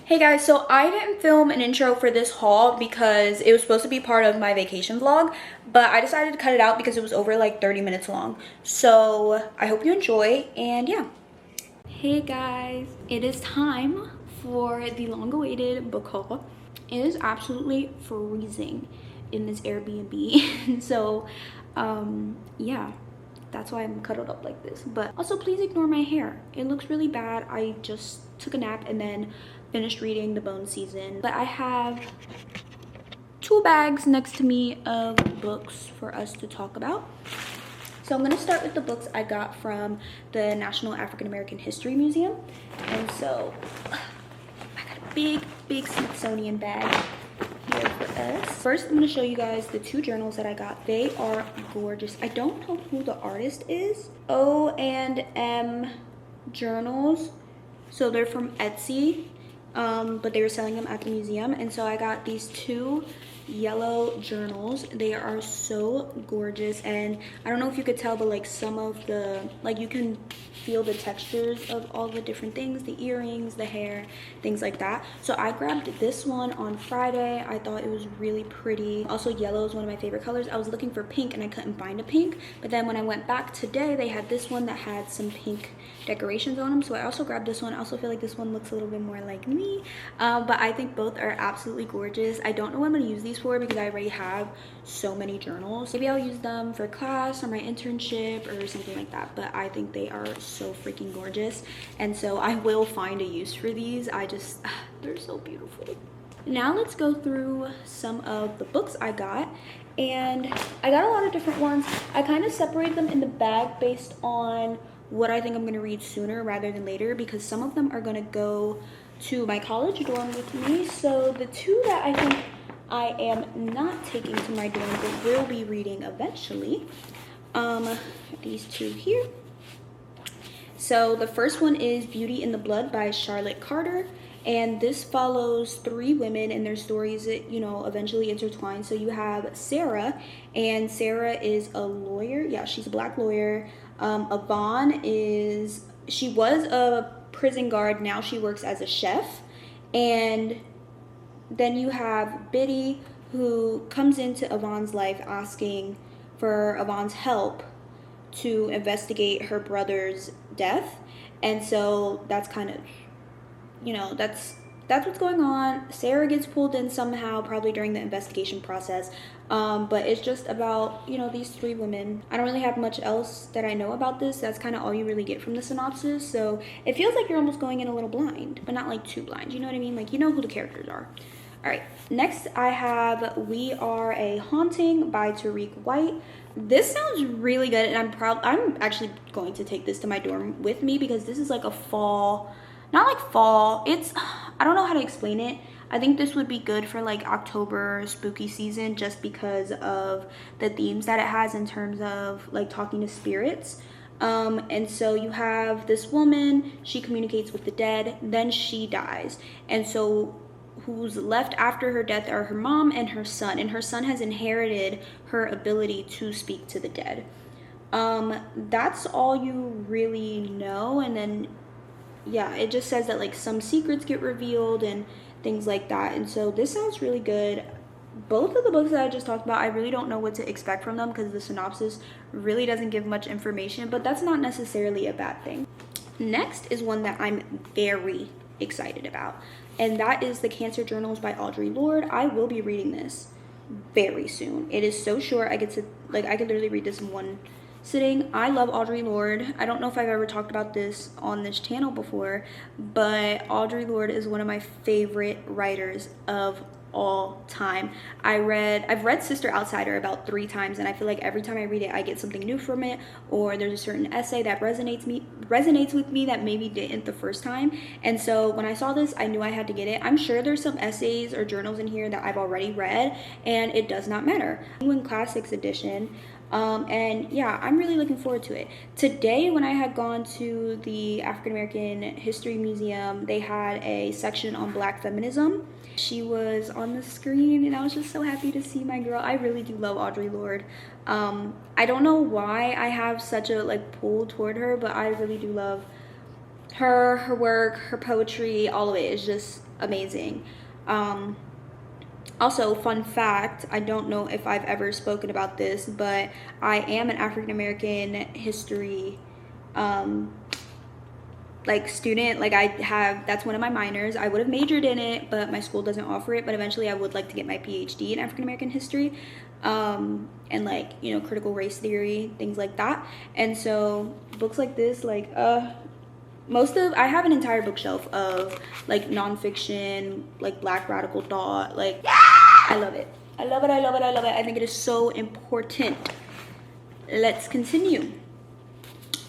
Hey guys, so I didn't film an intro for this haul because it was supposed to be part of my vacation vlog, but I decided to cut it out because it was over like 30 minutes long. So I hope you enjoy, and yeah. Hey guys, it is time for the long-awaited book haul. It is absolutely freezing in this Airbnb. So yeah, that's why I'm cuddled up like this. But also, please ignore my hair. It looks really bad. I just took a nap and then finished reading The Bone Season. But I have two bags next to me of books for us to talk about. So I'm going to start with the books I got from the National African American History Museum. And so I got a big Smithsonian bag here for us. First, I'm going to show you guys the two journals that I got. They are gorgeous. I don't know who the artist is. O&M journals. So they're from Etsy, but they were selling them at the museum. And so I got these two yellow journals. They are so gorgeous, and I don't know if you could tell, but like some of the, like, you can feel the textures of all the different things, the earrings, the hair, things like that. So I grabbed this one on Friday. I thought it was really pretty. Also, yellow is one of my favorite colors. I was looking for pink and I couldn't find a pink, but then when I went back today, they had this one that had some pink decorations on them, so I also grabbed this one. I also feel like this one looks a little bit more like me, but I think both are absolutely gorgeous. I don't know what I'm going to use these for because I already have so many journals. Maybe I'll use them for class or my internship or something like that, but I think they are so freaking gorgeous, and so I will find a use for these. They're so beautiful. Now let's go through some of the books I got, and I got a lot of different ones. I kind of separated them in the bag based on what I think I'm going to read sooner rather than later, because some of them are going to go to my college dorm with me. So the two that I think I am not taking to my dorm but will be reading eventually, these two here. So the first one is Beauty in the Blood by Charlotte Carter, and this follows three women and their stories that, you know, eventually intertwine. So you have Sarah, and Sarah is a lawyer. Yeah, she's a black lawyer. Yvonne she was a prison guard, now she works as a chef. And then you have Biddy, who comes into Yvonne's life asking for Yvonne's help to investigate her brother's death. And so that's kind of, you know, that's what's going on. Sarah gets pulled in somehow, probably during the investigation process. But it's just about, you know, these three women. I don't really have much else that I know about this. That's kind of all you really get from the synopsis. So it feels like you're almost going in a little blind, but not like too blind. You know what I mean? Like, you know who the characters are. All right, next I have We Are a Haunting by Tariq White. This sounds really good, and I'm actually going to take this to my dorm with me because this is like a fall, not like fall, I don't know how to explain it. I think this would be good for like October spooky season just because of the themes that it has in terms of like talking to spirits. And so you have this woman, she communicates with the dead, then she dies. And so who's left after her death are her mom and her son has inherited her ability to speak to the dead. That's all you really know. And then yeah, it just says that like some secrets get revealed and things like that. And so this sounds really good. Both of the books that I just talked about, I really don't know what to expect from them because the synopsis really doesn't give much information, but that's not necessarily a bad thing. Next is one that I'm very excited about, and that is The Cancer Journals by Audre Lorde. I will be reading this very soon. It is so short. I could literally read this in one sitting. I love Audre Lorde. I don't know if I've ever talked about this on this channel before, but Audre Lorde is one of my favorite writers of all time. I've read Sister Outsider about 3 times, and I feel like every time I read it I get something new from it, or there's a certain essay that resonates with me that maybe didn't the first time. And so when I saw this, I knew I had to get it. I'm sure there's some essays or journals in here that I've already read, and it does not matter. Penguin Classics edition. And yeah, I'm really looking forward to it. Today, when I had gone to the African American History Museum, they had a section on Black feminism. She was on the screen, and I was just so happy to see my girl. I really do love Audre Lorde. I don't know why I have such a like pull toward her, but I really do love her work, her poetry, all of it is just amazing. Also, fun fact, I don't know if I've ever spoken about this, but I am an African American history like student. Like that's one of my minors. I would have majored in it, but my school doesn't offer it. But eventually I would like to get my PhD in African American history, and like, you know, critical race theory, things like that. And so books like this, like I have an entire bookshelf of like nonfiction, like Black radical thought. Like, I love it. I love it. I love it. I love it. I think it is so important. Let's continue.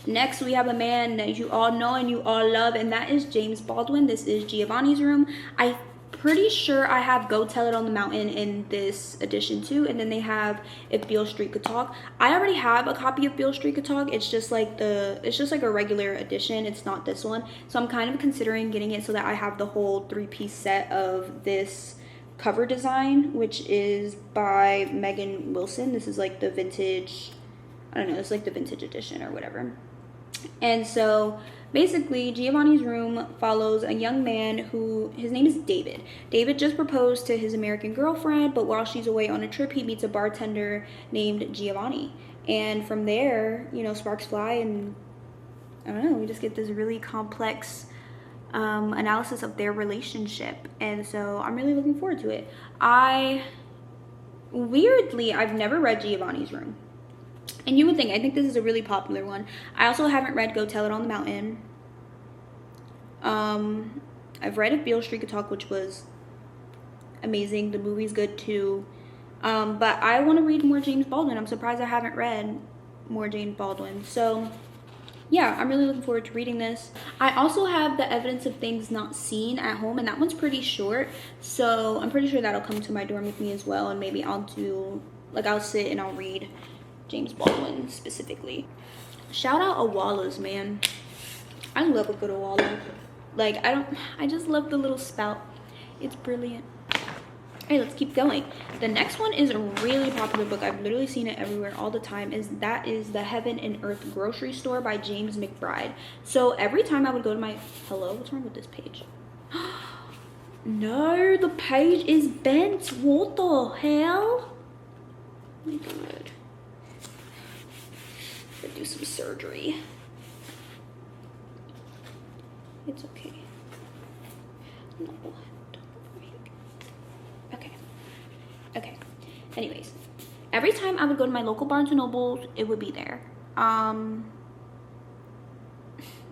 Next, we have a man that you all know and you all love, and that is James Baldwin. This is Giovanni's Room. I'm pretty sure I have Go Tell It on the Mountain in this edition too, and then they have If Beale Street Could Talk. I already have a copy of Beale Street Could Talk. It's just like a regular edition. It's not this one. So I'm kind of considering getting it so that I have the whole 3-piece set of this cover design, which is by Megan Wilson. This is like the vintage, I don't know, it's like the vintage edition or whatever. And so basically Giovanni's Room follows a young man who, his name is David. David just proposed to his American girlfriend, but while she's away on a trip, he meets a bartender named Giovanni. And from there, you know, sparks fly, and I don't know, we just get this really complex analysis of their relationship. And so I'm really looking forward to it. Weirdly, I've never read Giovanni's Room. And you would think, I think this is a really popular one. I also haven't read Go Tell It on the Mountain. I've read If Beale Street Could Talk, which was amazing. The movie's good too. But I want to read more James Baldwin. I'm surprised I haven't read more James Baldwin. So yeah, I'm really looking forward to reading this. I also have The Evidence of Things Not Seen at home, and that one's pretty short. So I'm pretty sure that'll come to my dorm with me as well. And maybe I'll sit and I'll read James Baldwin specifically. Shout out Awalas, man. I love a good Awala. Like, I just love the little spout. It's brilliant. Hey, let's keep going. The next one is a really popular book. I've literally seen it everywhere all the time. That is The Heaven and Earth Grocery Store by James McBride. So every time I would go to my, hello, what's wrong with this page? No, the page is bent. What the hell? Oh my god. Gotta do some surgery. It's okay. No, don't worry. Okay. Anyways, every time I would go to my local Barnes & Noble, it would be there. Well,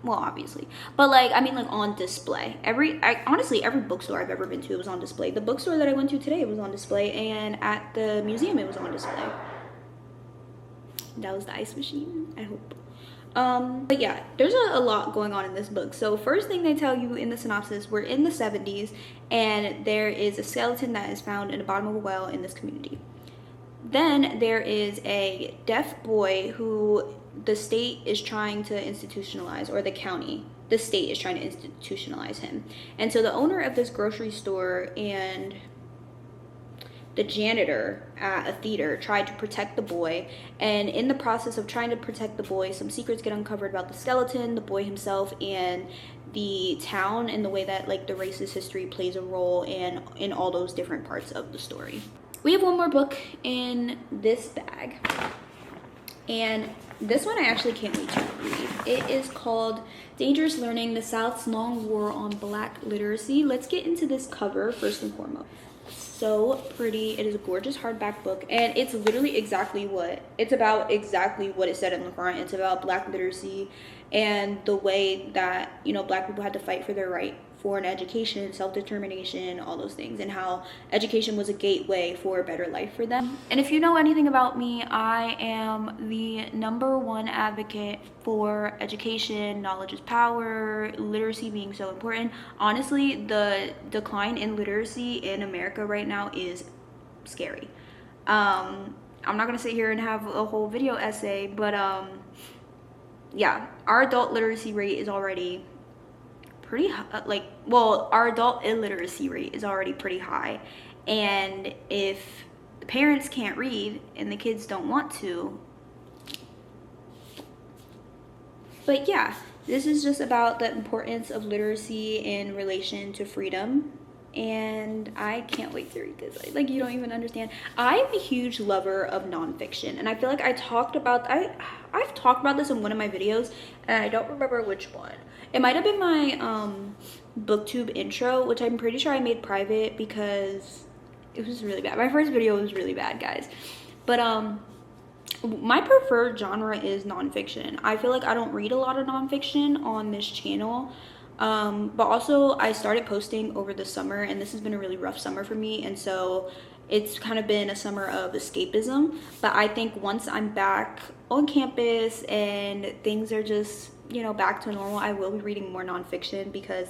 obviously. But like, I mean, like on display. Honestly, every bookstore I've ever been to was on display. The bookstore that I went to today was on display, and at the museum it was on display. That was the ice machine, I hope. But yeah, there's a lot going on in this book. So first thing they tell you in the synopsis, we're in the 70s and there is a skeleton that is found in the bottom of a well in this community. Then there is a deaf boy who the state is trying to institutionalize, or the state is trying to institutionalize him. And so the owner of this grocery store and the janitor at a theater tried to protect the boy, and in the process of trying to protect the boy, some secrets get uncovered about the skeleton, the boy himself, and the town, and the way that like the racist history plays a role in all those different parts of the story. We have one more book in this bag, and this one I actually can't wait to read. It is called Dangerous Learning: The South's Long War on Black Literacy. Let's get into this cover first and foremost. So pretty. It is a gorgeous hardback book, and it's literally exactly what it said in the front. It's about Black literacy and the way that, you know, Black people had to fight for their right for an education, self-determination, all those things, and how education was a gateway for a better life for them. And if you know anything about me, I am the #1 advocate for education. Knowledge is power, literacy being so important. Honestly, the decline in literacy in America right now is scary. I'm not gonna sit here and have a whole video essay, but yeah, our adult literacy rate is already pretty high. Our adult illiteracy rate is already pretty high, and if the parents can't read and the kids don't want to. But yeah, This is just about the importance of literacy in relation to freedom. And I can't wait to read this. Like, you don't even understand. I'm a huge lover of nonfiction, and I feel like I've talked about this in one of my videos, and I don't remember which one. It might have been my booktube intro, which I'm pretty sure I made private because it was really bad. My first video was really bad, guys. But my preferred genre is nonfiction. I feel like I don't read a lot of nonfiction on this channel. But also I started posting over the summer, and this has been a really rough summer for me, and so it's kind of been a summer of escapism. But I think once I'm back on campus and things are just, you know, back to normal, I will be reading more nonfiction, because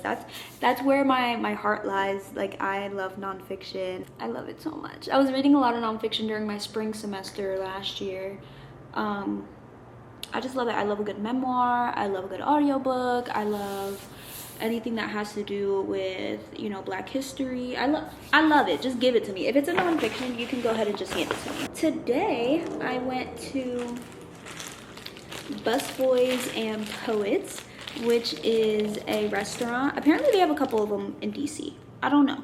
that's where my heart lies. Like, I love nonfiction. I love it so much. I was reading a lot of nonfiction during my spring semester last year. I just love it. I love a good memoir. I love a good audiobook. I love anything that has to do with, you know, Black history. I love it. Just give it to me. If it's a nonfiction, you can go ahead and just hand it to me. Today I went to Busboys and Poets, which is a restaurant. Apparently they have a couple of them in DC. I don't know.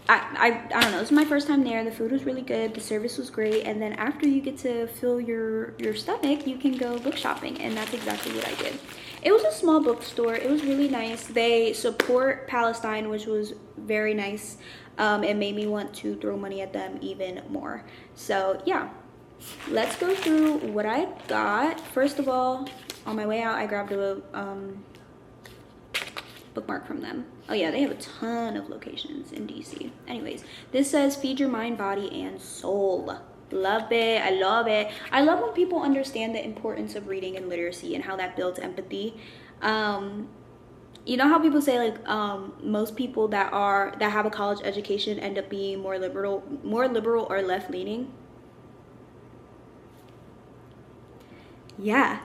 I don't know. This is my first time there. The food was really good. The service was great. And then after you get to fill your stomach, you can go book shopping. And that's exactly what I did. It was a small bookstore. It was really nice. They support Palestine, which was very nice. It made me want to throw money at them even more. So yeah, let's go through what I got. First of all, on my way out, I grabbed a bookmark from them. Oh yeah, they have a ton of locations in DC. Anyways, this says feed your mind, body, and soul. Love it. I love it. I love when people understand the importance of reading and literacy and how that builds empathy. You know how people say, like, most people that have a college education end up being more liberal or left leaning? Yeah.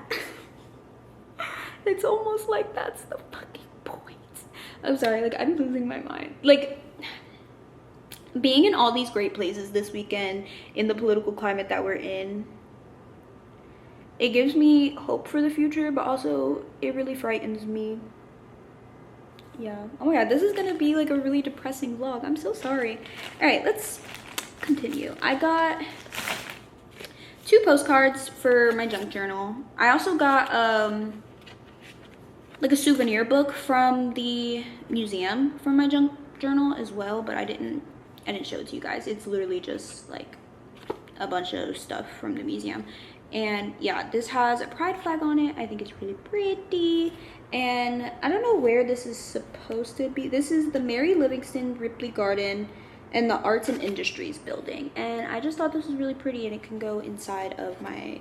It's almost like that's the fucking point. I'm sorry, like, I'm losing my mind. Like, being in all these great places this weekend in the political climate that we're in, it gives me hope for the future, but also it really frightens me. Yeah. Oh my god, this is gonna be like a really depressing vlog. I'm so sorry. All right, let's continue. I got 2 postcards for my junk journal. I also got like a souvenir book from the museum from my junk journal as well, but I didn't show it to you guys. It's literally just like a bunch of stuff from the museum. And yeah, this has a pride flag on it. I think it's really pretty. And I don't know where this is supposed to be. This is the Mary Livingston Ripley Garden and the Arts and Industries building. And I just thought this was really pretty, and it can go inside of my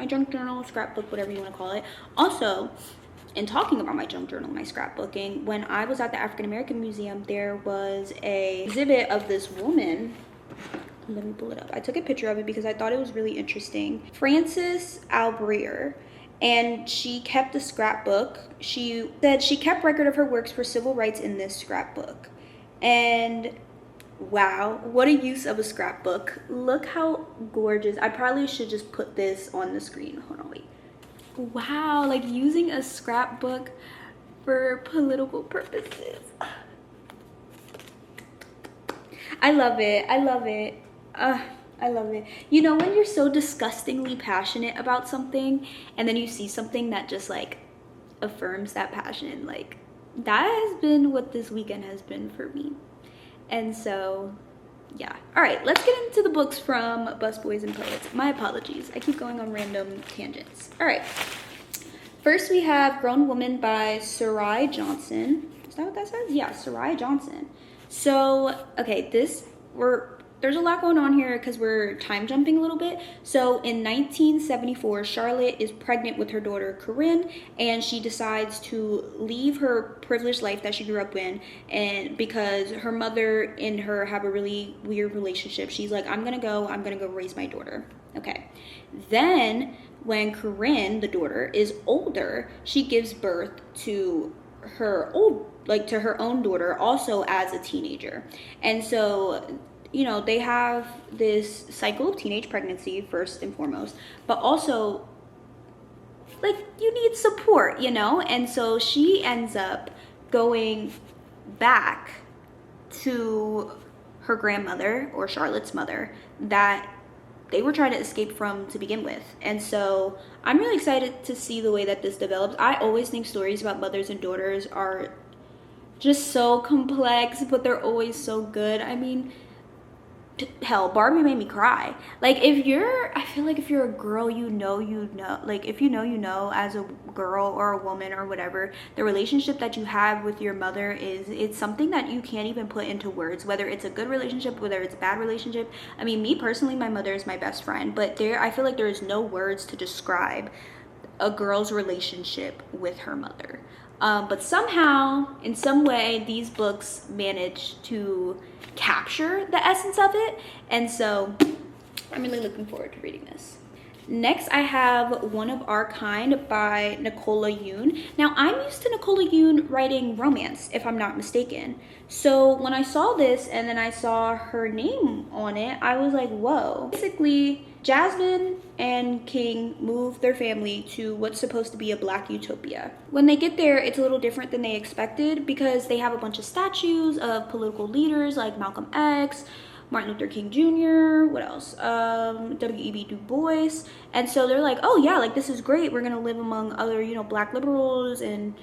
junk journal, scrapbook, whatever you want to call it. Also, in talking about my junk journal, my scrapbooking, when I was at the African American Museum, there was a exhibit of this woman. Let me pull it up. I took a picture of it because I thought it was really interesting. Frances Albrier, and she kept a scrapbook. She said she kept record of her works for civil rights in this scrapbook. And wow, what a use of a scrapbook. Look how gorgeous. I probably should just put this on the screen. Hold on, wait. Wow, like using a scrapbook for political purposes. I love it. I love it. I love it. You know, when you're so disgustingly passionate about something and then you see something that just like affirms that passion, like that has been what this weekend has been for me. And so yeah. All right, let's get into the books from Busboys and Poets. My apologies. I keep going on random tangents. All right. First, we have Grown Woman by Sarai Johnson. Is that what that says? Yeah, Sarai Johnson. So, okay, there's a lot going on here because we're time jumping a little bit. So in 1974, Charlotte is pregnant with her daughter Corinne, and she decides to leave her privileged life that she grew up in, and because her mother and her have a really weird relationship, she's like, I'm gonna go raise my daughter. Okay. Then when Corinne, the daughter, is older, she gives birth to her own daughter, also as a teenager. And so, you know, they have this cycle of teenage pregnancy first and foremost, but also like, you need support, you know? And so she ends up going back to her grandmother, or Charlotte's mother, that they were trying to escape from to begin with. And so I'm really excited to see the way that this develops. I always think stories about mothers and daughters are just so complex, but they're always so good. I mean, hell, Barbie made me cry. Like, I feel like if you're a girl, you know, like, if you know, as a girl or a woman or whatever, the relationship that you have with your mother it's something that you can't even put into words, whether it's a good relationship, whether it's a bad relationship. I mean, me personally, my mother is my best friend, but I feel like there is no words to describe a girl's relationship with her mother. But somehow, in some way, these books manage to capture the essence of it. And so I'm really looking forward to reading this. Next, I have One of Our Kind by Nicola Yoon. Now, I'm used to Nicola Yoon writing romance, if I'm not mistaken. So when I saw this and then I saw her name on it, I was like, whoa. Basically, Jasmine and King move their family to what's supposed to be a black utopia. When they get there, it's a little different than they expected because they have a bunch of statues of political leaders like Malcolm X, Martin Luther King Jr., what else? W.E.B. Du Bois. And so they're like, oh yeah, like this is great. We're gonna live among other, you know, black liberals and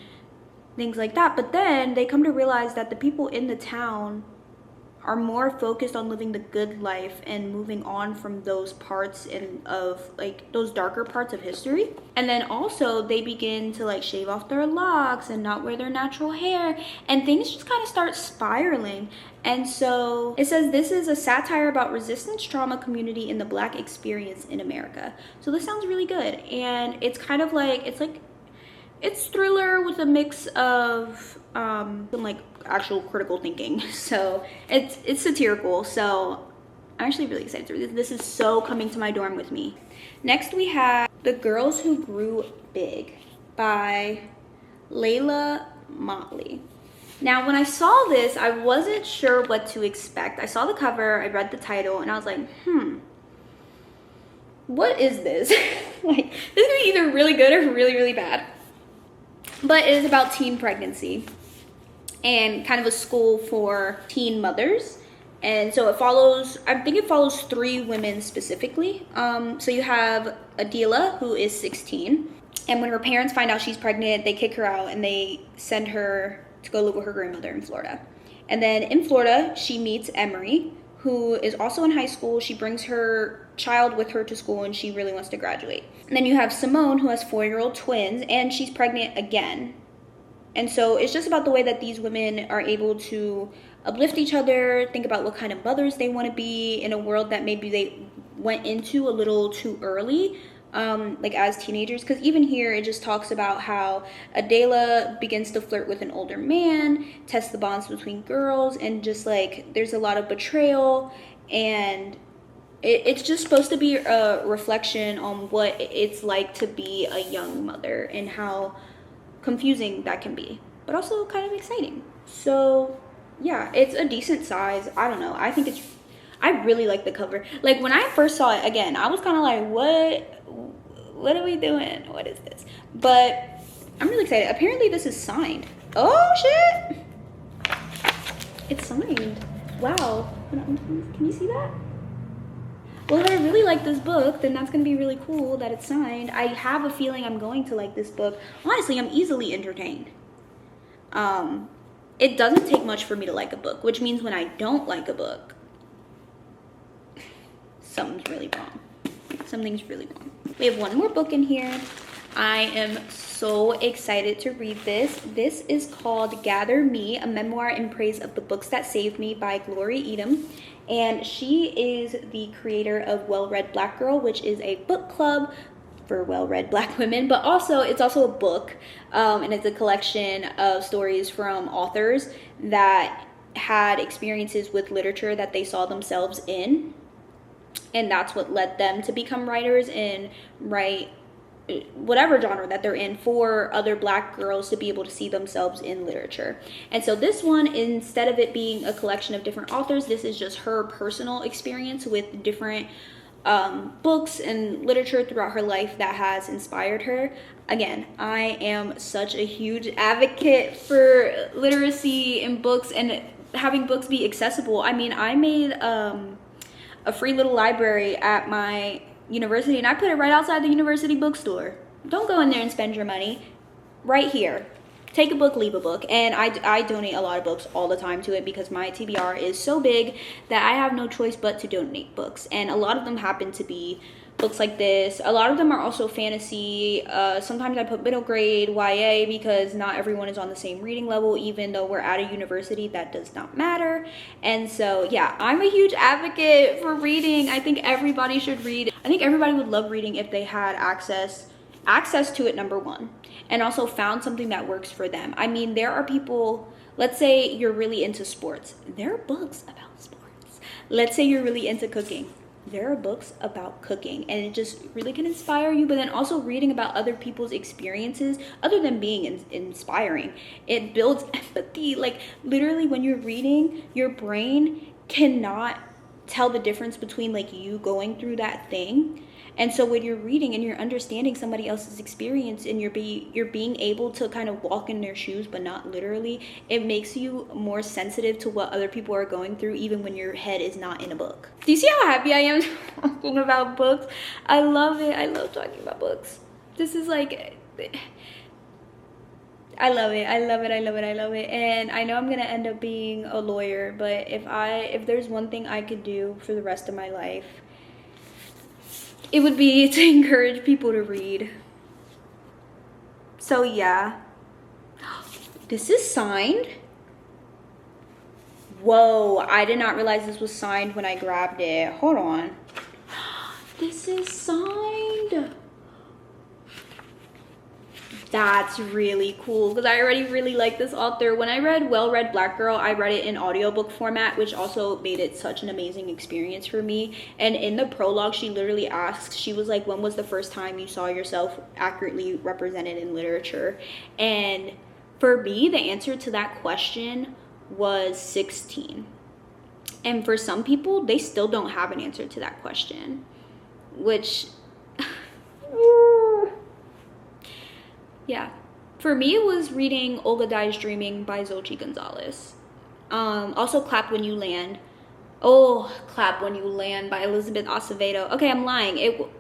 things like that. But then they come to realize that the people in the town are more focused on living the good life and moving on from those parts of like those darker parts of history. And then also they begin to like shave off their locks and not wear their natural hair, and things just kind of start spiraling. And so it says this is a satire about resistance trauma community in the black experience in America. So this sounds really good, and it's kind of like it's thriller with a mix of some like actual critical thinking. So it's satirical. So I'm actually really excited to read this. This is so coming to my dorm with me. Next we have The Girls Who Grew Big by Layla Motley. Now when I saw this, I wasn't sure what to expect. I saw the cover, I read the title, and I was like, what is this? Like, this could be either really good or really, really bad. But it is about teen pregnancy and kind of a school for teen mothers. And so it follows, I think it follows 3 women specifically. So you have Adila, who is 16. And when her parents find out she's pregnant, they kick her out and they send her to go live with her grandmother in Florida. And then in Florida, she meets Emery, who is also in high school. She brings her child with her to school and she really wants to graduate. And then you have Simone, who has 4-year-old twins, and she's pregnant again. And so it's just about the way that these women are able to uplift each other, think about what kind of mothers they want to be in a world that maybe they went into a little too early, like as teenagers. Because even here, it just talks about how Adela begins to flirt with an older man, test the bonds between girls, and just like there's a lot of betrayal. And it's just supposed to be a reflection on what it's like to be a young mother and how confusing that can be, but also kind of exciting. So yeah, it's a decent size. I don't know, I really like the cover. Like when I first saw it, again, I was kind of like, what are we doing? What is this? But I'm really excited. Apparently this is signed. Oh shit, it's signed. Wow. Can you see that? Well, if I really like this book, then that's going to be really cool that it's signed. I have a feeling I'm going to like this book. Honestly, I'm easily entertained. It doesn't take much for me to like a book, which means when I don't like a book, something's really wrong. Something's really wrong. We have one more book in here. I am so excited to read this. This is called Gather Me, a memoir in praise of the books that saved me by Glory Edom. And she is the creator of Well Read Black Girl, which is a book club for well-read black women, but also it's also a book, and it's a collection of stories from authors that had experiences with literature that they saw themselves in, and that's what led them to become writers and write whatever genre that they're in for other black girls to be able to see themselves in literature. And so this one, instead of it being a collection of different authors, this is just her personal experience with different books and literature throughout her life that has inspired her. Again, I am such a huge advocate for literacy and books and having books be accessible. I mean, I made a free little library at my university, and I put it right outside the university bookstore. Don't go in there and spend your money. Right here. Take a book, leave a book. And I donate a lot of books all the time to it because my TBR is so big that I have no choice but to donate books. And a lot of them happen to be books like this. A lot of them are also fantasy. Sometimes I put middle grade, YA, because not everyone is on the same reading level. Even though we're at a university, that does not matter. And so yeah, I'm a huge advocate for reading. I think everybody should read. I think everybody would love reading if they had access to it, number one, and also found something that works for them. I mean, there are people, let's say you're really into sports, there are books about sports. Let's say you're really into cooking, there are books about cooking, and it just really can inspire you. But then also reading about other people's experiences, other than being inspiring, it builds empathy. Like literally when you're reading, your brain cannot tell the difference between like you going through that thing. And so when you're reading and you're understanding somebody else's experience and you're being able to kind of walk in their shoes, but not literally, it makes you more sensitive to what other people are going through, even when your head is not in a book. Do you see how happy I am talking about books? I love it. I love talking about books. This is like, I love it. I love it. I love it. I love it. And I know I'm gonna end up being a lawyer, but if there's one thing I could do for the rest of my life, it would be to encourage people to read. So yeah, this is signed. Whoa, I did not realize this was signed when I grabbed it. Hold on. This is signed. That's really cool because I already really like this author. When I read Well Read Black Girl, I read it in audiobook format, which also made it such an amazing experience for me. And in the prologue, she literally asks, she was like, when was the first time you saw yourself accurately represented in literature? And for me, the answer to that question was 16. And for some people, they still don't have an answer to that question, which yeah, for me it was reading Olga Dies Dreaming by Xochitl Gonzalez. Also Clap When You Land. Oh, Clap When You Land by Elizabeth Acevedo. Okay, I'm lying. What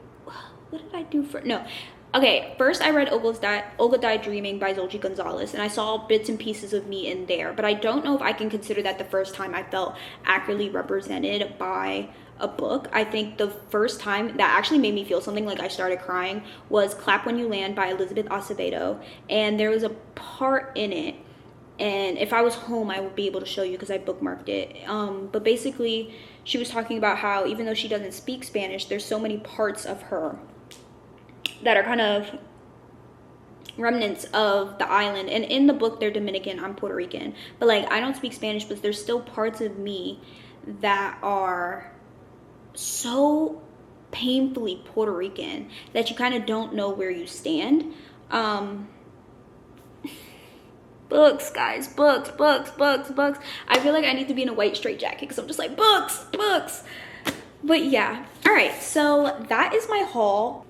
did I do for, no. Okay, first I read Olga Died Dreaming by Xochitl Gonzalez, and I saw bits and pieces of me in there, but I don't know if I can consider that the first time I felt accurately represented by a book. I think the first time that actually made me feel something, like I started crying, was Clap When You Land by Elizabeth Acevedo. And there was a part in it, and if I was home I would be able to show you because I bookmarked it, but basically she was talking about how even though she doesn't speak Spanish, there's so many parts of her that are kind of remnants of the island. And in the book they're Dominican, I'm Puerto Rican, but like I don't speak Spanish, but there's still parts of me that are so painfully Puerto Rican that you kind of don't know where you stand. Books, guys, books. I feel like I need to be in a white straitjacket because I'm just like, books. But yeah, all right, so that is my haul.